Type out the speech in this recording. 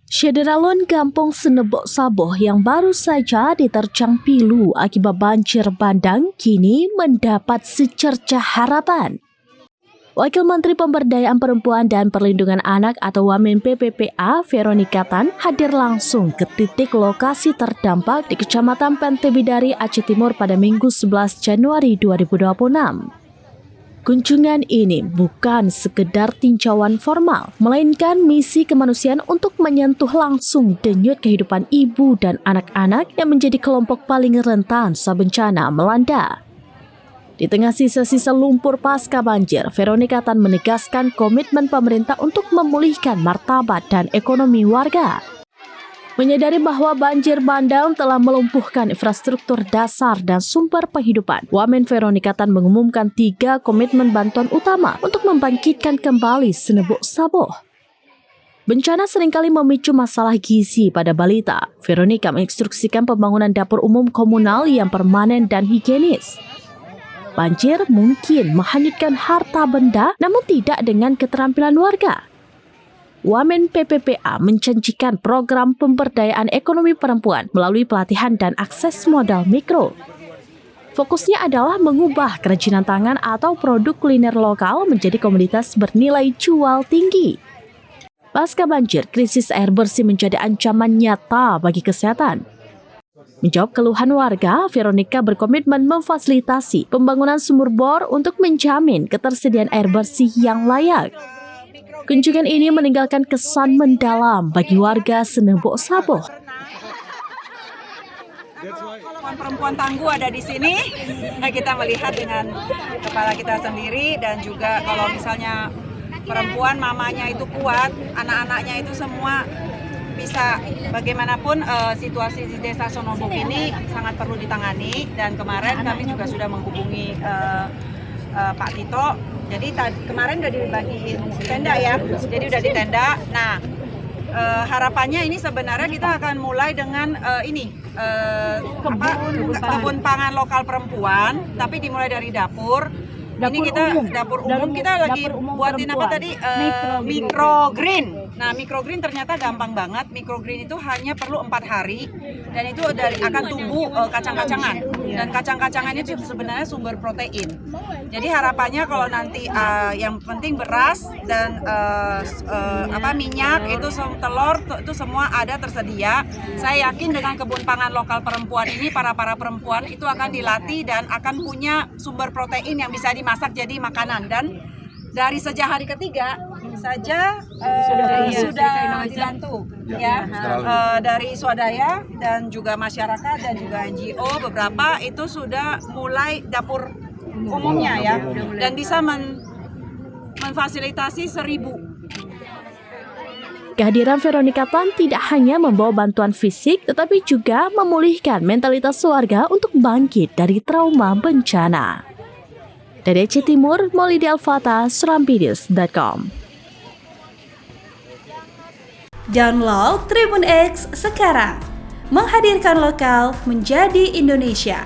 Syederalun Kampung Senebok Saboh yang baru saja diterjang pilu akibat banjir bandang kini mendapat secercah harapan. Wakil Menteri Pemberdayaan Perempuan dan Perlindungan Anak atau Wamen PPPA Veronica Tan hadir langsung ke titik lokasi terdampak di Kecamatan Pentebidari, Aceh Timur pada Minggu 11 Januari 2026. Kunjungan ini bukan sekedar tinjauan formal, melainkan misi kemanusiaan untuk menyentuh langsung denyut kehidupan ibu dan anak-anak yang menjadi kelompok paling rentan saat bencana melanda. Di tengah sisa-sisa lumpur pasca banjir, Veronica Tan menegaskan komitmen pemerintah untuk memulihkan martabat dan ekonomi warga. Menyadari bahwa banjir bandang telah melumpuhkan infrastruktur dasar dan sumber penghidupan, Wamen Veronica Tan mengumumkan 3 komitmen bantuan utama untuk membangkitkan kembali Senebok Saboh. Bencana seringkali memicu masalah gizi pada balita. Veronica menginstruksikan pembangunan dapur umum komunal yang permanen dan higienis. Banjir mungkin menghanyutkan harta benda, namun tidak dengan keterampilan warga. Wamen PPPA menjanjikan program pemberdayaan ekonomi perempuan melalui pelatihan dan akses modal mikro. Fokusnya adalah mengubah kerajinan tangan atau produk kuliner lokal menjadi komoditas bernilai jual tinggi. Pasca banjir, krisis air bersih menjadi ancaman nyata bagi kesehatan. Menjawab keluhan warga, Veronica berkomitmen memfasilitasi pembangunan sumur bor untuk menjamin ketersediaan air bersih yang layak. Kunjungan ini meninggalkan kesan mendalam bagi warga Senebok Saboh. Perempuan tangguh ada di sini, kita melihat dengan kepala kita sendiri, dan juga kalau misalnya perempuan mamanya itu kuat, anak-anaknya itu semua bisa. Bagaimanapun situasi di desa Senebok ini sangat perlu ditangani, dan kemarin kami juga sudah menghubungi Pak Tito. Jadi kemarin udah dibagiin tenda ya, jadi udah di tenda. Nah, harapannya ini sebenarnya kita akan mulai dengan kebun pangan lokal perempuan, tapi dimulai dari dapur. Dapur umum kita lagi buatin apa tadi, microgreen. Nah, microgreen ternyata gampang banget. Microgreen itu hanya perlu 4 hari, dan itu akan tumbuh kacang-kacangan. Dan kacang-kacangan itu sebenarnya sumber protein. Jadi harapannya kalau nanti yang penting beras dan minyak, itu telur itu semua ada tersedia. Saya yakin dengan kebun pangan lokal perempuan ini para perempuan itu akan dilatih dan akan punya sumber protein yang bisa dimasak jadi makanan. Dan dari sejak hari ketiga saja sudah dibantu ya, dari swadaya dan juga masyarakat dan juga NGO beberapa itu sudah mulai dapur umumnya ya, dan bisa memfasilitasi 1.000. Kehadiran Veronica Tan tidak hanya membawa bantuan fisik, tetapi juga memulihkan mentalitas warga untuk bangkit dari trauma bencana. Dari Aceh Timur, Maulidi Alfata, serambinews.com. Download Tribun X sekarang, menghadirkan lokal menjadi Indonesia.